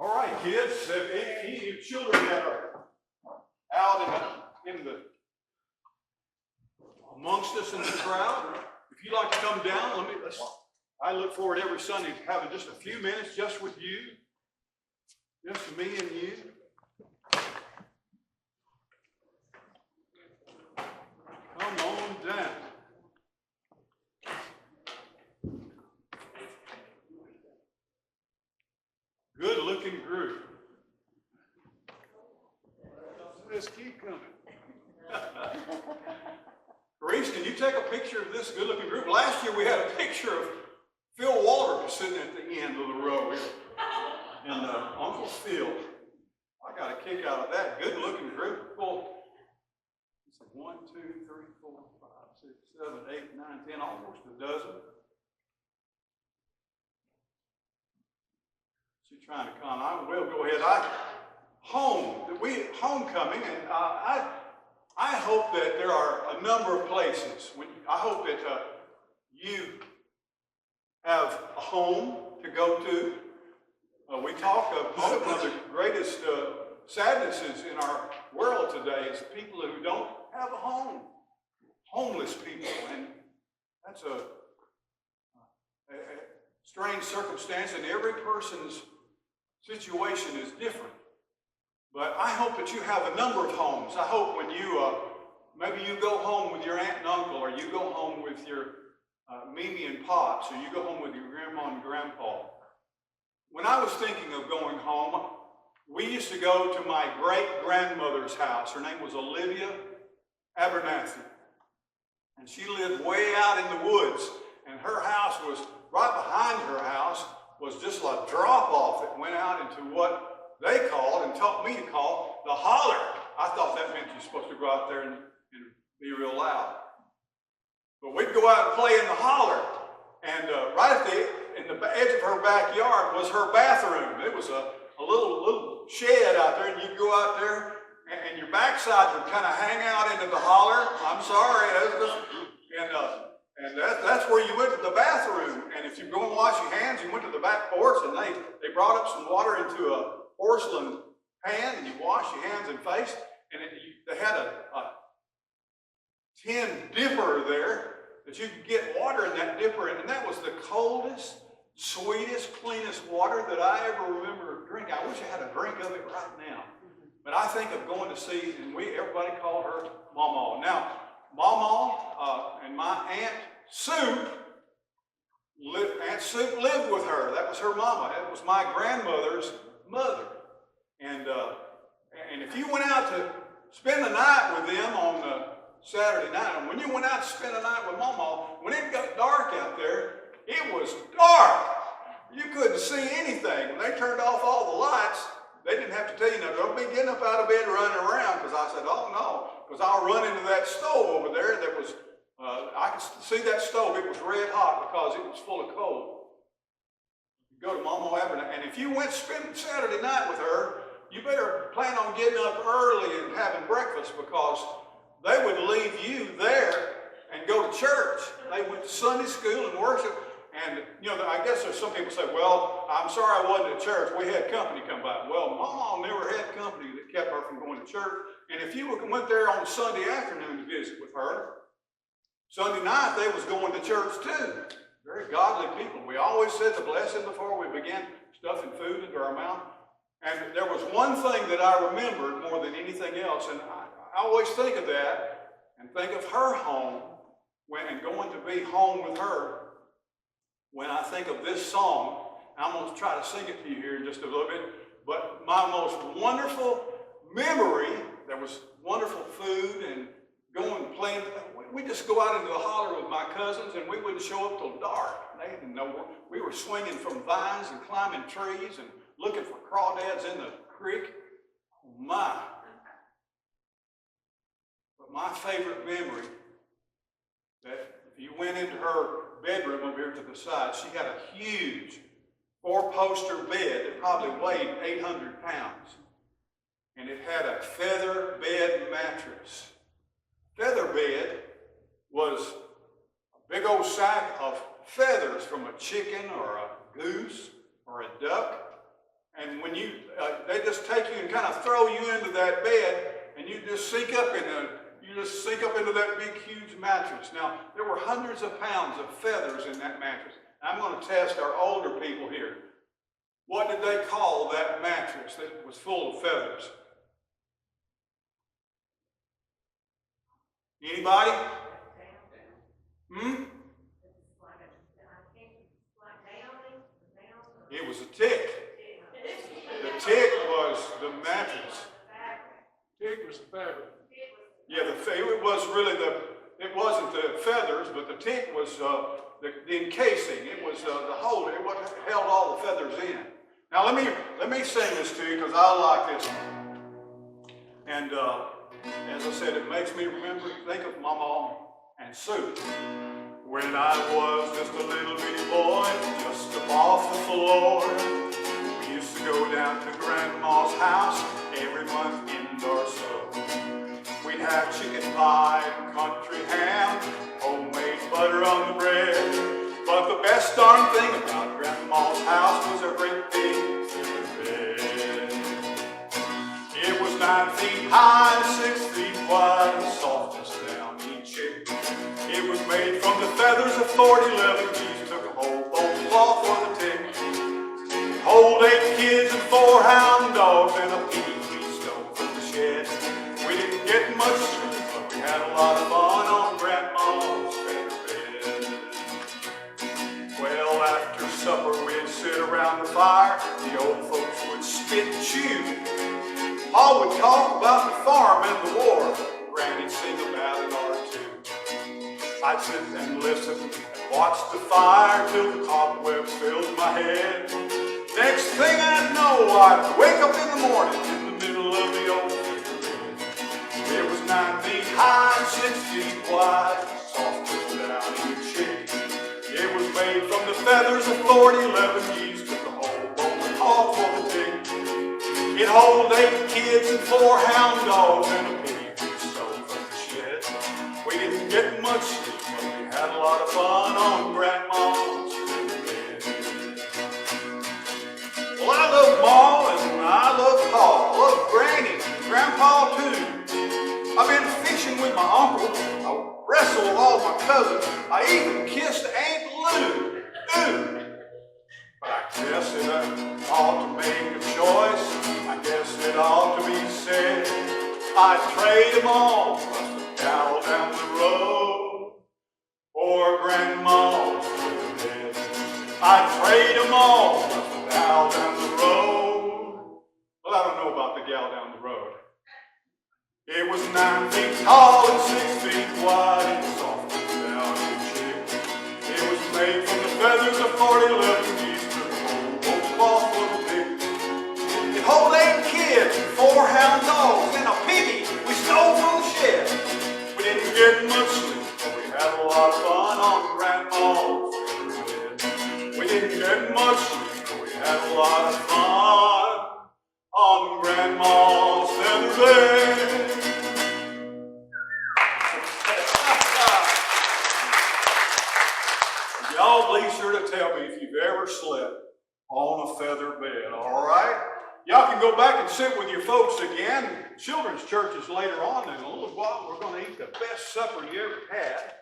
All right, kids, any of you children that are out in the amongst us in the crowd, if you'd like to come down, I look forward every Sunday to having just a few minutes just with you, just me and you. Come on down. Good looking group. Let's keep coming. Reese, can you take a picture of this good looking group? Last year we had a picture of Phil Walter sitting at the end of the row here. And Uncle Phil. I got a kick out of that. Good looking group. Well, it's like 1, 2, 3, 4, 5, 6, 7, 8, 9, 10, almost a dozen. She's trying to come. I will go ahead. Homecoming, and I hope that there are a number of places. I hope that you have a home to go to. We talk of one of the greatest sadnesses in our world today is people who don't have a home, homeless people, and that's a strange circumstance, and every person's situation is different. But I hope that you have a number of homes. I hope when you, maybe you go home with your aunt and uncle, or you go home with your Mimi and Pops, or you go home with your grandma and grandpa. When I was thinking of going home, we used to go to my great-grandmother's house. Her name was Olivia Abernathy. And she lived way out in the woods. And her house was, right behind her house, was just a drop-off that went out into what they called, and taught me to call, the holler. I thought that meant you're supposed to go out there and be real loud. But we'd go out and play in the holler. And right in the edge of her backyard was her bathroom. It was a little shed out there, and you'd go out there, and your backside would kind of hang out into the holler. I'm sorry. And that's where you went to the bathroom. And if you go and wash your hands, you went to the back porch, and they brought up some water into a porcelain pan, and you wash your hands and face. And they had a tin dipper there that you could get water in that dipper, and that was the coldest, sweetest, cleanest water that I ever remember drinking. I wish I had a drink of it right now. But I think of going to see, and everybody called her Mama. Now, Mama and my Aunt Soup lived with her. That was her mama. That was my grandmother's mother. And if you went out to spend the night with them on Saturday night, and when you went out to spend the night with Mama, when it got dark out there, it was dark. You couldn't see anything. When they turned off all the lights, they didn't have to tell you, now don't be getting up out of bed running around, because I said, oh no, because I'll run into that stove over there that was, I could see that stove, it was red hot because it was full of coal. You go to Mama Abernathy, and if you went spend Saturday night with her, you better plan on getting up early and having breakfast, because they would leave you there and go to church. They went to Sunday school and worship. And, I guess there's some people say, well, I'm sorry I wasn't at church. We had company come by. Well, Mama never had company that kept her from going to church. And if you went there on Sunday afternoon to visit with her, Sunday night they was going to church too. Very godly people. We always said the blessing before we began stuffing food into our mouth. And there was one thing that I remembered more than anything else, and I always think of that and think of her home and going to be home with her. When I think of this song, I'm going to try to sing it to you here in just a little bit, but my most wonderful memory, there was wonderful food and going and playing. We just go out into the holler with my cousins, and we wouldn't show up till dark. They didn't know. We were swinging from vines and climbing trees and looking for crawdads in the creek. Oh my. But my favorite memory, that if you went into her bedroom over here to the side, she had a huge 4-poster bed that probably weighed 800 pounds. And it had a feather bed mattress. Feather bed was a big old sack of feathers from a chicken or a goose or a duck. And when you, they just take you and kind of throw you into that bed, and you just sink up into that big, huge mattress. Now, there were hundreds of pounds of feathers in that mattress. I'm going to test our older people here. What did they call that mattress that was full of feathers? Anybody? It was a tick. The tick was the mattress. Tick was the fabric. Yeah, it was really it wasn't the feathers, but the tick was the encasing. It was the hole. It held all the feathers in. Now let me sing this to you because I like this. And as I said, it makes me think of Mama and Sue. When I was just a little bitty boy, just up off the floor, we used to go down to Grandma's house every month end or so. We'd have chicken pie, country ham, homemade butter on the bread. But the best darn thing about Grandma's house was a great big bed. It was 9 feet high and 6 feet wide, and soft as downy chick. It was made from the feathers of 40-11 geese. Took a whole bone cloth for the tick. It hold 8 kids and 4 hound dogs and a pee-wee stone from the shed. We didn't get much sleep, but we had a lot of fun on Grandma's feather bed. Well, after supper we'd sit around the fire. The old folks would spit and chew. Pa would talk about the farm and the war. Granny'd sing about it or two. I'd sit and listen and watch the fire till the cobwebs filled my head. Next thing I'd know, I'd wake up in the morning in the middle of the old bed. It was 9 feet high and 6 feet wide, soft as downy chick. It was made from the feathers of 40-11 geese. Took a whole bone off for the tick. It hold 8 kids and 4 hound dogs and a pig stole from the shed. We didn't get much sleep, but we had a lot of fun on Grandma's bed. Well, I love Ma and I love Pa. I love Granny and Grandpa too. I've been fishing with my uncle. I wrestled with all my cousins. I even kissed Aunt Lou. But I guess it ought to make a choice. I guess it ought to be said. I'd trade them all, plus the gal down the road, for Grandma's bed. I'd trade them all, plus the gal down the road. Well, I don't know about the gal down the road. It was 9 feet tall and 6 feet wide and soft as downy chick. It was made from the feathers of 40-11 geese. Took a whole cloth for the tick. It hold 8 kids and 4 hound dogs and a piggy we stole from the shed. We didn't get much sleep, but we had a lot of fun on Grandma's bed. We didn't get much sleep, but we had a lot of fun on Grandma's feather bed. Y'all be sure to tell me if you've ever slept on a feather bed, all right? Y'all can go back and sit with your folks again. Children's churches later on in a little while. We're going to eat the best supper you ever had.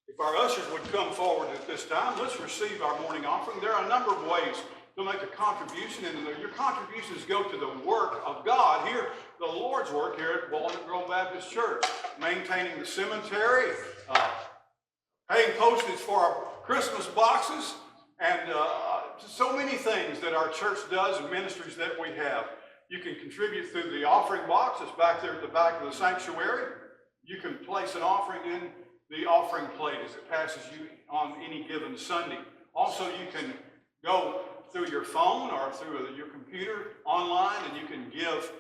If our ushers would come forward at this time, let's receive our morning offering. There are a number of ways to make a contribution, and your contributions go to the work of God here, the Lord's work here at Walnut Grove Baptist Church, maintaining the cemetery, paying postage for our Christmas boxes, and so many things that our church does and ministries that we have. You can contribute through the offering box that's back there at the back of the sanctuary. You can place an offering in the offering plate as it passes you on any given Sunday. Also, you can go through your phone or through your computer online, and you can give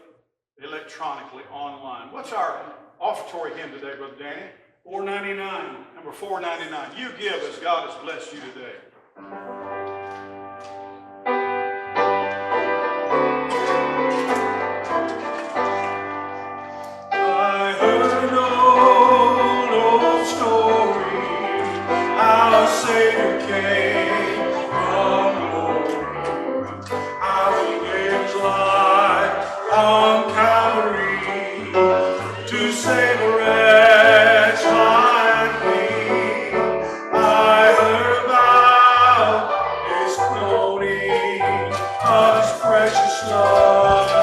electronically online. What's our offertory hymn today, Brother Danny? 499. Number 499. You give as God has blessed you today. I heard an old story, how a Savior came from glory, how he on